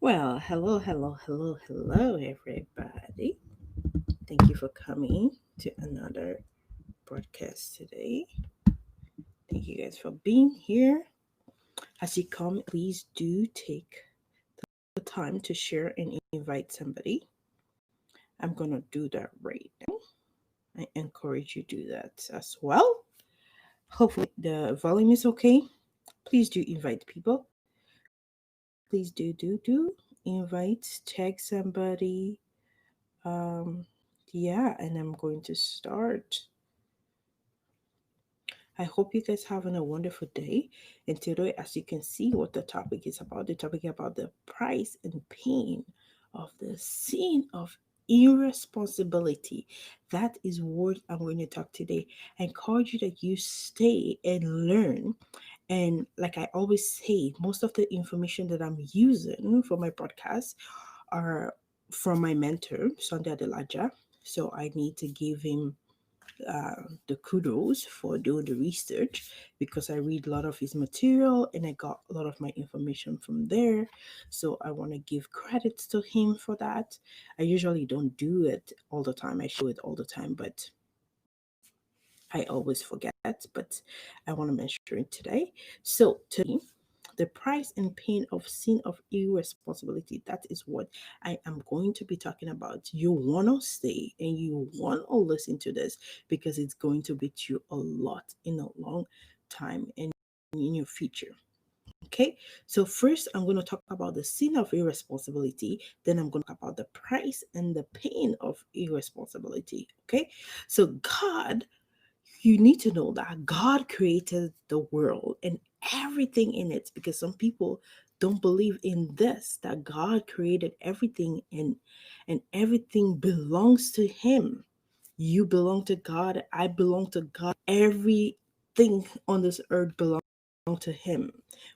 Well, hello, everybody. Thank you for coming to another broadcast today. Thank you guys for being here. As you come, please do take the time to share and invite somebody. I'm going to do that right now. I encourage you to do that as well. Hopefully, the volume is okay. Please do invite people. Please do invite, tag somebody. Um, yeah, and I'm going to start. I hope you guys having a wonderful day. And today, as you can see, what the topic is about the price and pain of the sin of irresponsibility. That is what I'm going to talk today. I encourage you that you stay and learn. And like I always say, most of the information that I'm using for my podcast are from my mentor, Sunday Adelaja. So I need to give him the kudos for doing the research because I read a lot of his material and I got a lot of my information from there. So I want to give credits to him for that. I usually don't do it all the time. I show it all the time, but I always forget. But I want to mention it today. So today, the price and pain of sin of irresponsibility. That is what I am going to be talking about. You want to stay and you want to listen to this because it's going to beat you a lot in a long time and in your future. Okay, so first I'm going to talk about the sin of irresponsibility, then I'm going to talk about the price and the pain of irresponsibility. Okay, so God, you need to know that God created the world and everything in it, because some people don't believe in this, that God created everything and everything belongs to him. You belong to God, I belong to God. Everything on this earth belongs to him.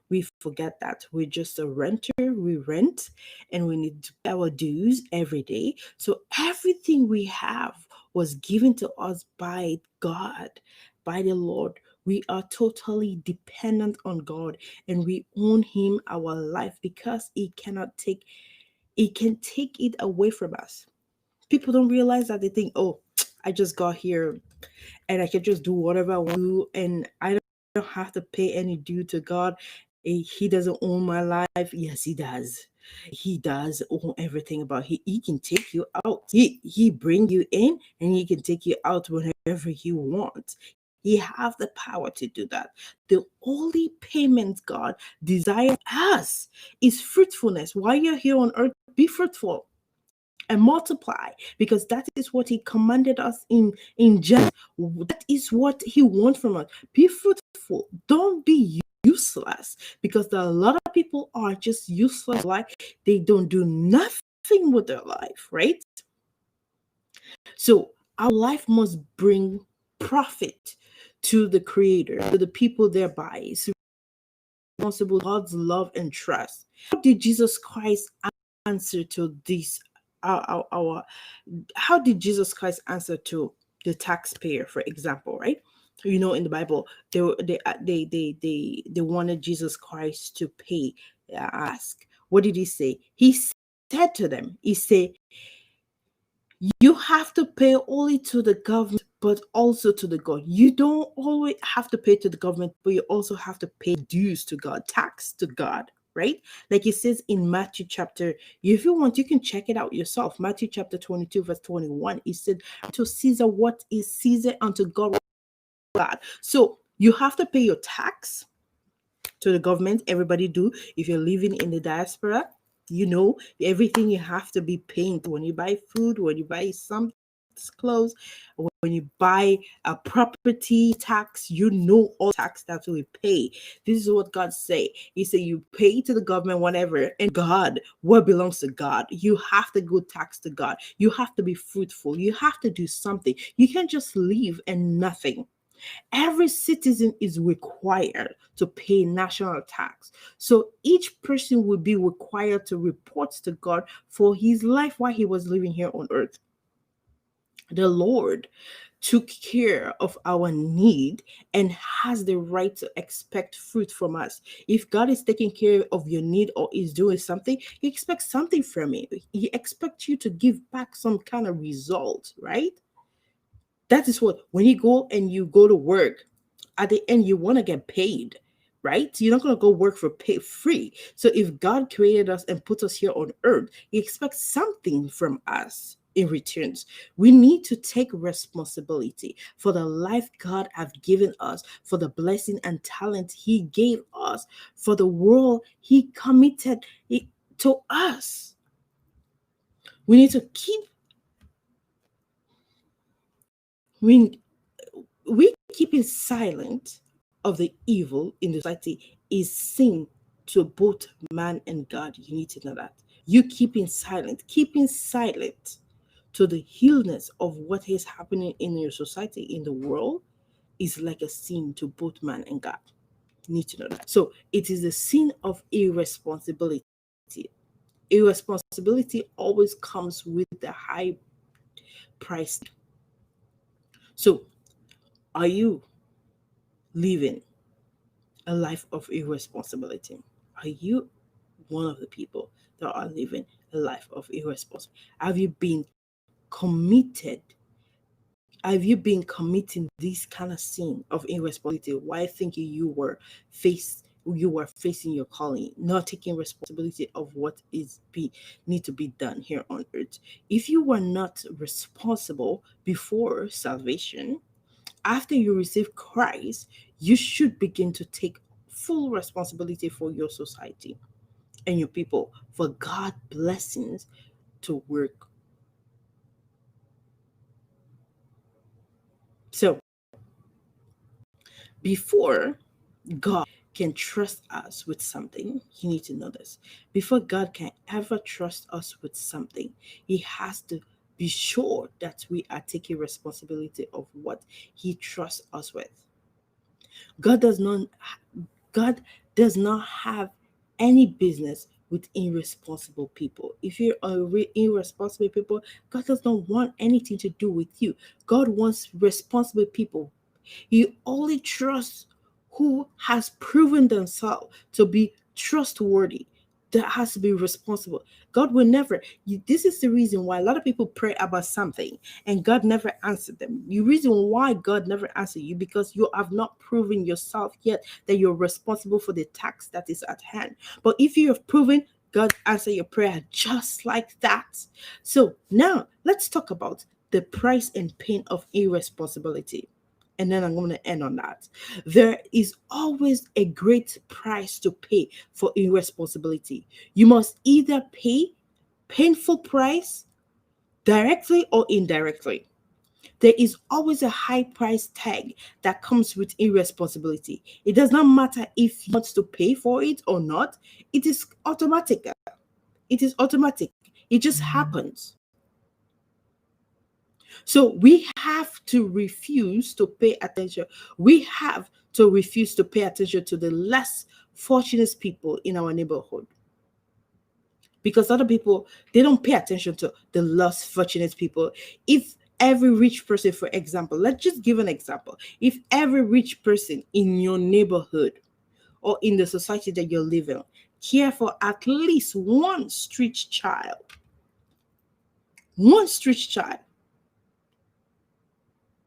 We forget that we're just a renter, we rent, and we need to pay our dues every day. So everything we have was given to us by God, by the Lord. We are totally dependent on God and we own him our life because he can take it away from us. People don't realize that. They think, oh, I just got here and I can just do whatever I want to do and I don't have to pay any due to God. He doesn't own my life. Yes, he does. He does own everything about. He can take you out. He bring you in and he can take you out whenever he wants. He have the power to do that. The only payment God desires us is fruitfulness. While you're here on earth, be fruitful and multiply, because that is what he commanded us in Genesis. That is what he wants from us. Be fruitful, don't be useless, because there are a lot of people are just useless. Like, they don't do nothing with their life, right? So our life must bring profit to the creator, to the people thereby. It's responsible, God's love and trust. How did Jesus Christ answer to this? Our How did Jesus Christ answer to the taxpayer, for example, right? You know, in the Bible, they wanted Jesus Christ to pay. Ask, what did he say? He said to them, he said, you have to pay only to the government, but also to the God. You don't always have to pay to the government, but you also have to pay dues to God, tax to God, right? Like it says in Matthew chapter, if you want, you can check it out yourself. Matthew chapter 22, verse 21. It said, to Caesar what is Caesar, unto God God. So you have to pay your tax to the government. Everybody do. If you're living in the diaspora, you know everything you have to be paying when you buy food, when you buy some clothes, when you buy a property tax, you know all tax that we pay. This is what God say. He said you pay to the government whatever, and God, what belongs to God, you have to go tax to God. You have to be fruitful. You have to do something. You can't just leave and nothing. Every citizen is required to pay national tax. So each person will be required to report to God for his life while he was living here on earth. The Lord, took care of our need, and has the right to expect fruit from us. If God is taking care of your need or is doing something, He expects something from you. He expects you to give back some kind of result, right? That is what, when you go and you go to work, at the end you want to get paid, right? You're not going to go work for pay free. So if God created us and put us here on earth, He expects something from us in returns. We need to take responsibility for the life God have given us, for the blessing and talent He gave us, for the world He committed to us. We need to keep we we keeping silent of the evil in the society is sin to both man and God. You need to know that. You keeping silent to the illness of what is happening in your society, in the world, is like a sin to both man and God. You need to know that. So it is the sin of irresponsibility. Irresponsibility always comes with the high price. So are you living a life of irresponsibility? Are you one of the people that are living a life of irresponsibility? Have you been committed? Have you been committing this kind of sin of irresponsibility while thinking you were facing your calling, not taking responsibility of what is be need to be done here on earth? If you were not responsible before salvation, after you receive Christ, you should begin to take full responsibility for your society and your people, for God blessings to work. So before God can trust us with something, you need to know this. Before God can ever trust us with something, He has to be sure that we are taking responsibility of what He trusts us with. God does not God does not have any business with irresponsible people. If you're irresponsible people, God does not want anything to do with you. God wants responsible people. He only trusts who has proven themselves to be trustworthy, that has to be responsible. God will never. This is the reason why a lot of people pray about something and God never answered them. The reason why God never answered you, because you have not proven yourself yet that you're responsible for the task that is at hand. But if you have proven, God answer your prayer just like that. So now let's talk about the price and pain of irresponsibility. And then I'm going to end on that. There is always a great price to pay for irresponsibility. You must either pay painful price directly or indirectly. There is always a high price tag that comes with irresponsibility. It does not matter if you want to pay for it or not. It is automatic. It is automatic. It just happens. So we have to refuse to pay attention. We have to refuse to pay attention to the less fortunate people in our neighborhood. Because other people, they don't pay attention to the less fortunate people. If every rich person, for example, let's just give an example. If every rich person in your neighborhood or in the society that you're living care for at least one street child,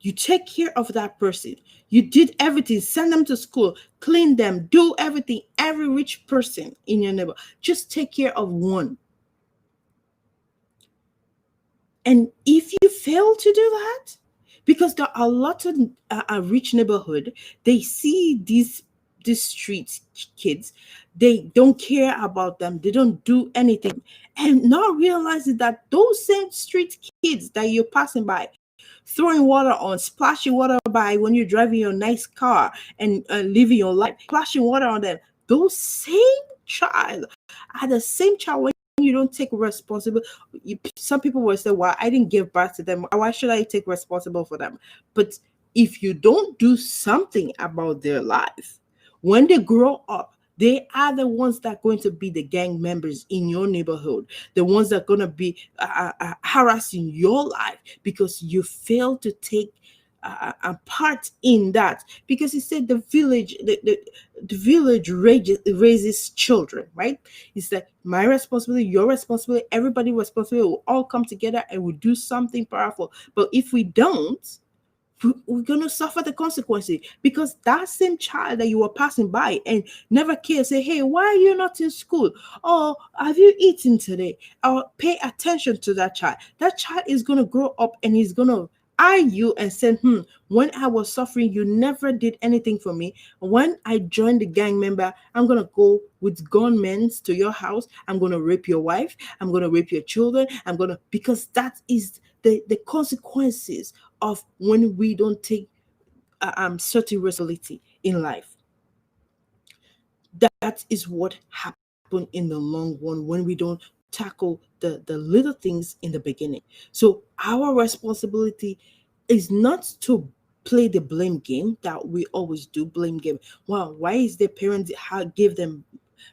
you take care of that person. You did everything, send them to school, clean them, do everything. Every rich person in your neighbor, just take care of one. And if you fail to do that, because there are a lot of rich neighborhood, they see these street kids, they don't care about them, they don't do anything, and not realizing that those same street kids that you're passing by, throwing water on, splashing water by when you're driving your nice car and living your life, splashing water on them. Those same child are the same child when you don't take responsibility. Some people will say, well, I didn't give birth to them. Why should I take responsible for them? But if you don't do something about their life, when they grow up, they are the ones that are going to be the gang members in your neighborhood, the ones that are going to be harassing your life because you fail to take a part in that, because he said the village raises children, right? It's like my responsibility, your responsibility, everybody responsibility will all come together and we do something powerful. But if we don't, we're going to suffer the consequences, because that same child that you were passing by and never care, say, hey, why are you not in school, or have you eaten today, or pay attention to that child is going to grow up and he's going to eye you and say, when I was suffering, you never did anything for me. When I joined the gang member, I'm going to go with gunmen to your house, I'm going to rape your wife, I'm going to rape your children, because that is the consequences of when we don't take certain responsibility in life. That is what happens in the long run when we don't tackle the little things in the beginning. So our responsibility is not to play the blame game that we always do. Blame game. Wow, why is their parents give them,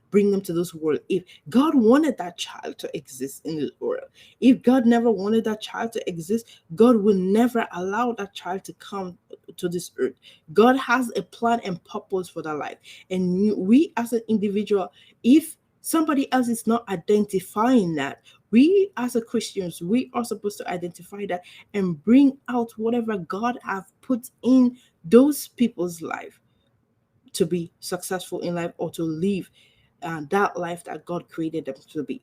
bring them to this world? If God wanted that child to exist in this world, if God never wanted that child to exist, God will never allow that child to come to this earth. God has a plan and purpose for that life. And we as an individual, if somebody else is not identifying that, we as a Christians, we are supposed to identify that and bring out whatever God have put in those people's life to be successful in life, or to live that life that God created them to be.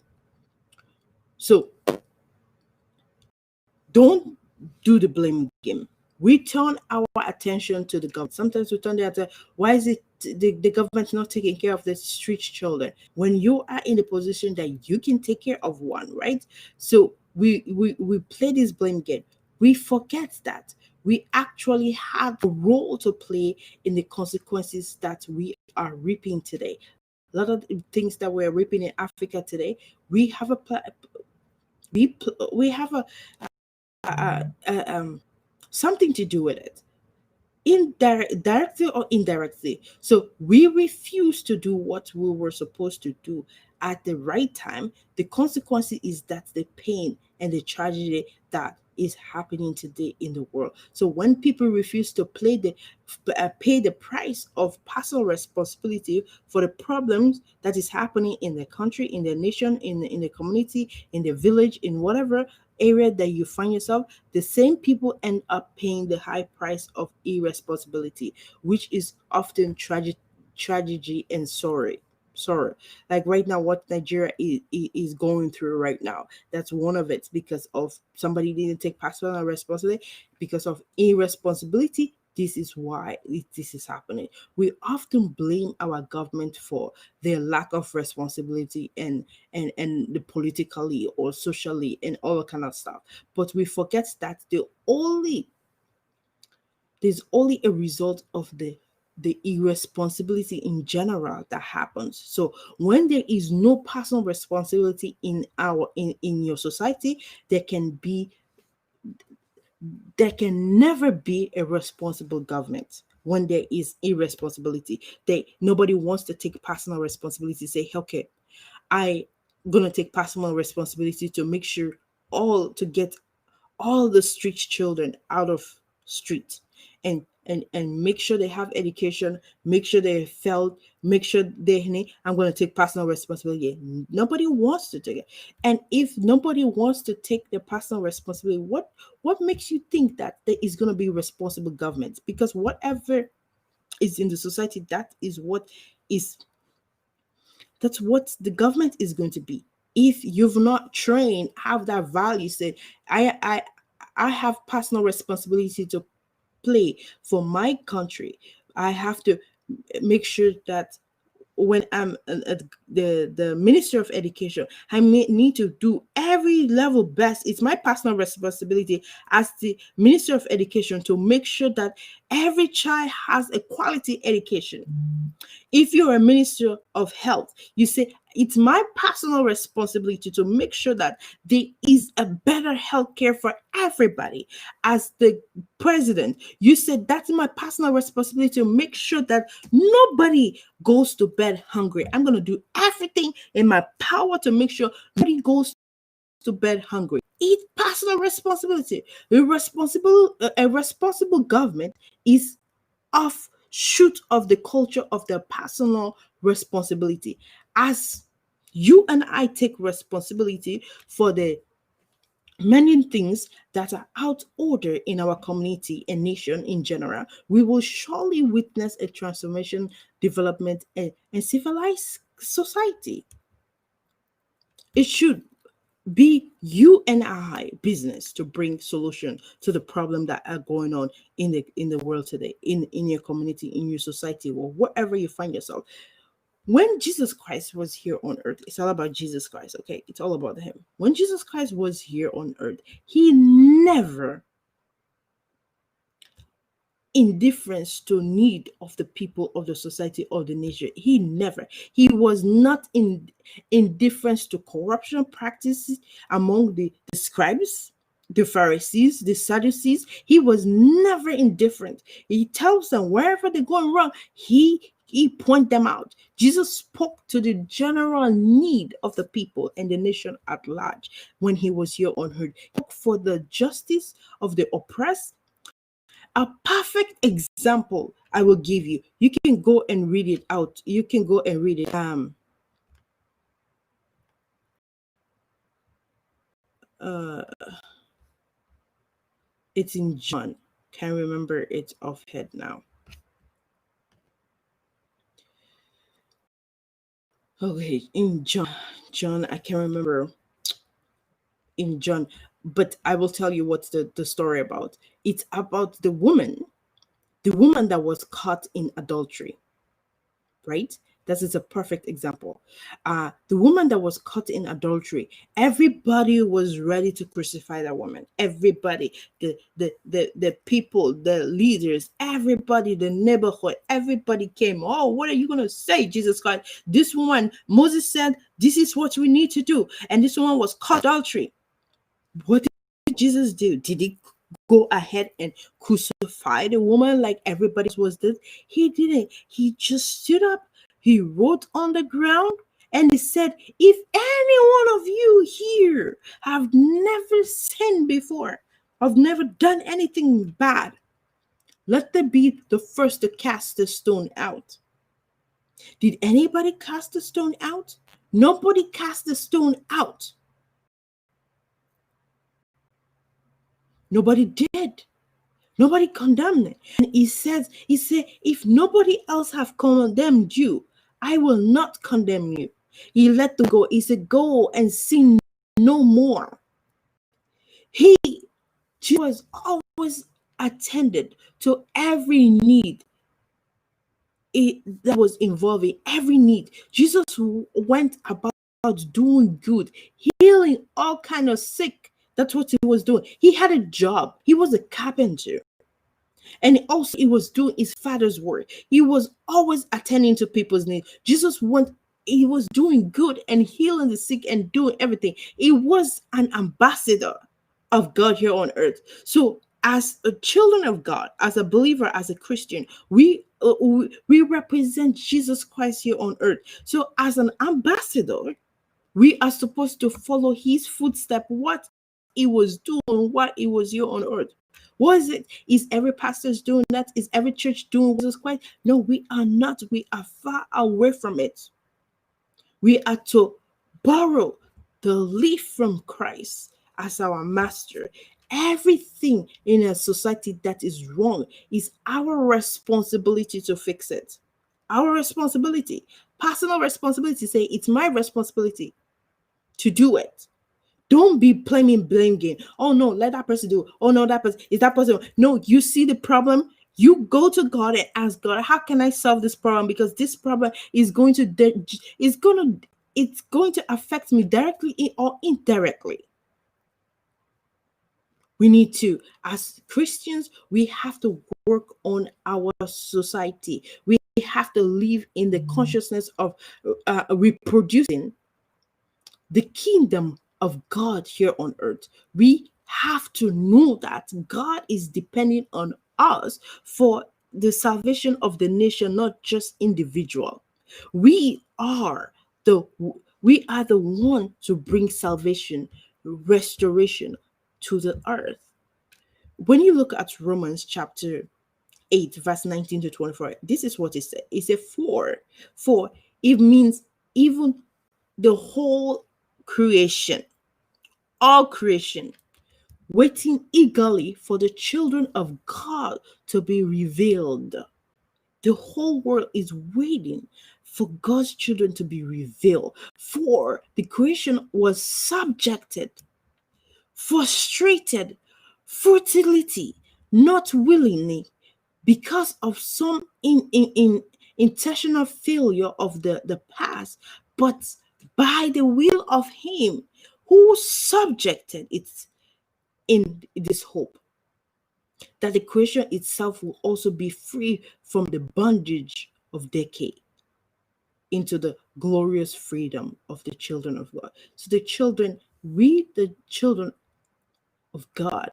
So don't do the blame game. We turn our attention to the government. Sometimes we turn the attention, why is it the government not taking care of the street children? When you are in a position that you can take care of one, right? So we play this blame game. We forget that we actually have a role to play in the consequences that we are reaping today. A lot of the things that we're reaping in Africa today, we have we have something to do with it, directly or indirectly. So we refuse to do what we were supposed to do at the right time. The consequence is that the pain and the tragedy that is happening today in the world. So when people refuse to pay the price of personal responsibility for the problems that is happening in the country, in the nation, in the community, in the village, in whatever area that you find yourself, the same people end up paying the high price of irresponsibility, which is often tragedy and sorrow. Like right now, what Nigeria is going through right now, that's one of it, because of somebody didn't take personal responsibility, because of irresponsibility. This is why this is happening. We often blame our government for their lack of responsibility, and the politically or socially and all that kind of stuff. But we forget that there's only a result of the irresponsibility in general that happens. So when there is no personal responsibility in your society, there can be there can never be a responsible government. When there is irresponsibility, nobody wants to take personal responsibility, say, okay, I gonna take personal responsibility to make sure all to get all the street children out of street, and make sure they have education, make sure they felt, make sure I'm going to take personal responsibility. Nobody wants to take it. And if nobody wants to take the personal responsibility, what makes you think that there is going to be responsible government? Because whatever is in the society, is that's what the government is going to be. If you've not trained, have that value, say, I have personal responsibility to play for my country. I have to make sure that when I'm the Minister of Education, I need to do every level best. It's my personal responsibility as the Minister of Education to make sure that every child has a quality education. If you're a Minister of Health, you say, it's my personal responsibility to make sure that there is a better healthcare for everybody. As the president, you said, that's my personal responsibility to make sure that nobody goes to bed hungry. I'm going to do everything in my power to make sure nobody goes to bed hungry. It's personal responsibility. A responsible government is offshoot of the culture of the personal responsibility. As you and I take responsibility for the many things that are out order in our community and nation in general, we will surely witness a transformation, development, and civilized society. It should be you and I business to bring solution to the problem that are going on in the world today, in your community, in your society, or wherever you find yourself. When Jesus Christ was here on earth, it's all about Jesus Christ, okay? It's all about him. When Jesus Christ was here on earth, he never indifference to need of the people of the society of the nation. He was not in indifference to corruption practices among the scribes, the Pharisees, the Sadducees. He was never indifferent. He tells them wherever they're going wrong, he point them out. Jesus spoke to the general need of the people and the nation at large when he was here on earth. He spoke for the justice of the oppressed. A perfect example I will give you. You can go and read it out. You can go and read it. Uh it's in John. Can't remember it off head now. Okay, in John, I can't remember in John, but I will tell you what's the story about. It's about the woman that was caught in adultery, right? That is a perfect example. The woman that was caught in adultery, everybody was ready to crucify that woman. Everybody, the people, the leaders, everybody, the neighborhood, everybody came. Oh, what are you gonna say, Jesus Christ? This woman, Moses said, this is what we need to do, and this woman was caught adultery. What did Jesus do? Did he go ahead and crucify the woman like everybody was did? He didn't. He just stood up, he wrote on the ground, and he said, if any one of you here have never sinned before, have never done anything bad, let them be the first to cast the stone out. Did anybody cast the stone out? Nobody cast the stone out. Nobody did. Nobody condemned it. And he said, if nobody else have condemned you, I will not condemn you. He let them go. He said, go and sin no more. He was always attended to every need that was involving every need. Jesus went about doing good, healing all kind of sick. That's what he was doing. He had a job. He was a carpenter. And also he was doing his father's work. He was always attending to people's needs. He was doing good and healing the sick and doing everything. He was an ambassador of God here on earth. So as a children of God, as a believer, as a Christian, we represent Jesus Christ here on earth. So as an ambassador, we are supposed to follow his footstep, what he was doing, what he was here on earth. Was it? Is every pastor's doing that? Is every church doing Jesus Christ? No, we are not. We are far away from it. We are to borrow the leaf from Christ as our master. Everything in a society that is wrong is our responsibility to fix it. Our responsibility, personal responsibility. Say, it's my responsibility to do it. Don't be playing blame game. Oh no, let that person do it. Oh no, that person is that person. No, you see the problem. You go to God and ask God, how can I solve this problem? Because this problem is going to it's going to affect me directly or indirectly. We need to, as Christians, we have to work on our society. We have to live in the consciousness of reproducing the kingdom of God here on earth. We have to know that God is depending on us for the salvation of the nation, not just individual. We are the we are the one to bring salvation restoration to the earth. When you look at Romans chapter 8, verse 19 to 24, this is what it said. It said, for it means even the whole creation, all creation, waiting eagerly for the children of God to be revealed. The whole world is waiting for God's children to be revealed. For the creation was subjected, frustrated, fertility, not willingly, because of some intentional failure of the past, but by the will of Him who subjected it in this hope that the creation itself will also be free from the bondage of decay into the glorious freedom of the children of God. So the children of God,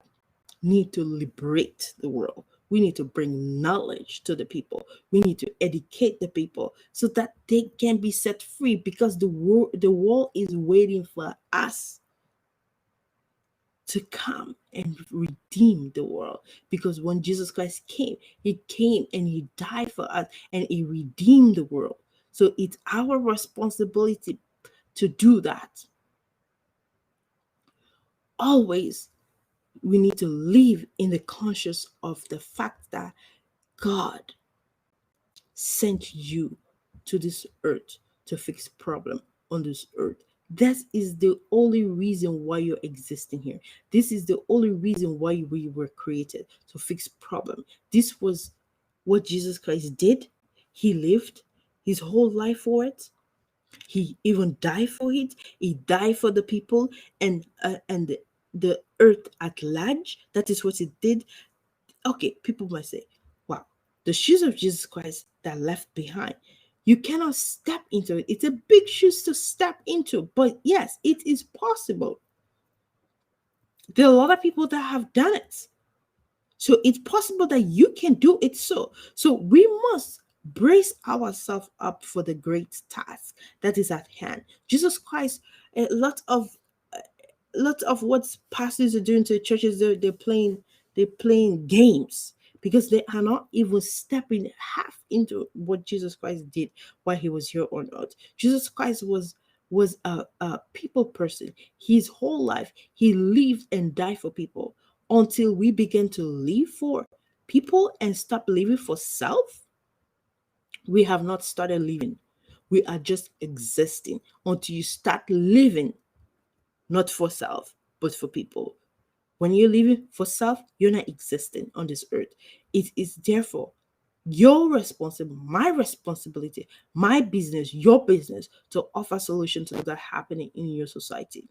need to liberate the world. We need to bring knowledge to the people. We need to educate the people so that they can be set free, because the world is waiting for us to come and redeem the world. Because when Jesus Christ came, He came and He died for us and He redeemed the world. So it's our responsibility to do that. Always, we need to live in the conscious of the fact that God sent you to this earth to fix problem on this earth. That is the only reason why you're existing here. This is the only reason why we were created, to fix problem. This was what Jesus Christ did. He lived His whole life for it. He even died for it. He died for the people and the earth at large. That is what He did. Okay, people might say, wow, the shoes of Jesus Christ that left behind, you cannot step into it. It's a big shoes to step into, but yes, it is possible. There are a lot of people that have done it. So it's possible that you can do it. So we must brace ourselves up for the great task that is at hand. Jesus Christ, a lot of what pastors are doing to churches, they're playing games, because they are not even stepping half into what Jesus Christ did while He was here on earth. Jesus Christ was a people person. His whole life He lived and died for people. Until we begin to live for people and stop living for self, we have not started living. We are just existing until you start living, not for self, but for people. When you're living for self, you're not existing on this earth. It is therefore your responsibility, my responsibility, my business, your business, to offer solutions to that happening in your society.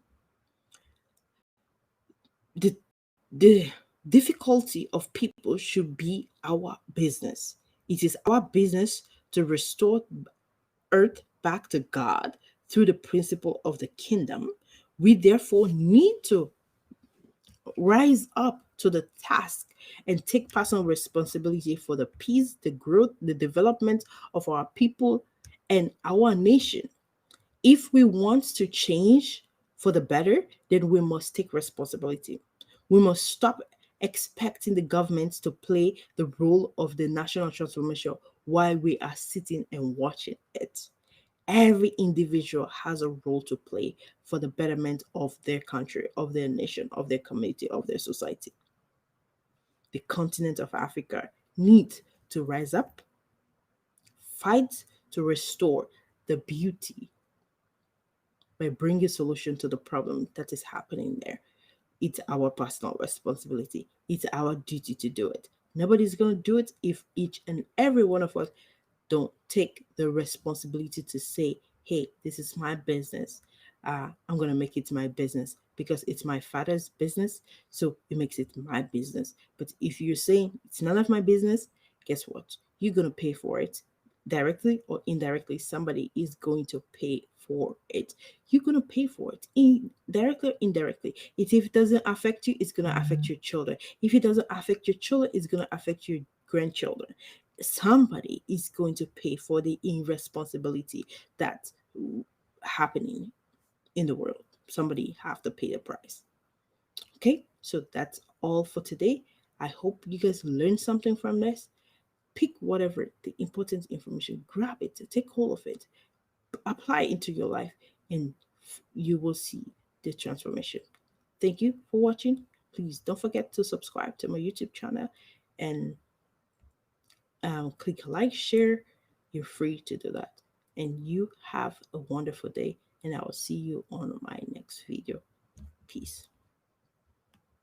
The difficulty of people should be our business. It is our business to restore earth back to God through the principle of the kingdom. We therefore need to rise up to the task and take personal responsibility for the peace, the growth, the development of our people and our nation. If we want to change for the better, then we must take responsibility. We must stop expecting the government to play the role of the national transformation while we are sitting and watching it. Every individual has a role to play for the betterment of their country, of their nation, of their community, of their society. The continent of Africa needs to rise up, fight to restore the beauty by bringing solution to the problem that is happening there. It's our personal responsibility. It's our duty to do it. Nobody's going to do it if each and every one of us don't take the responsibility to say, hey, this is my business. I'm going to make it my business because it's my father's business. So it makes it my business. But if you're saying it's none of my business, guess what? You're going to pay for it directly or indirectly. Somebody is going to pay for it. You're going to pay for it directly or indirectly. If it doesn't affect you, it's going to affect your children. If it doesn't affect your children, it's going to affect your grandchildren. Somebody is going to pay for the irresponsibility that's happening in the world. somebody have to pay the price. Okay, so that's all for today. I hope you guys learned something from this. Pick whatever the important information, grab it, take hold of it, apply it into your life, and you will see the transformation. Thank you for watching. Please don't forget to subscribe to my YouTube channel and click like, share. You're free to do that. And you have a wonderful day, and I will see you on my next video. Peace.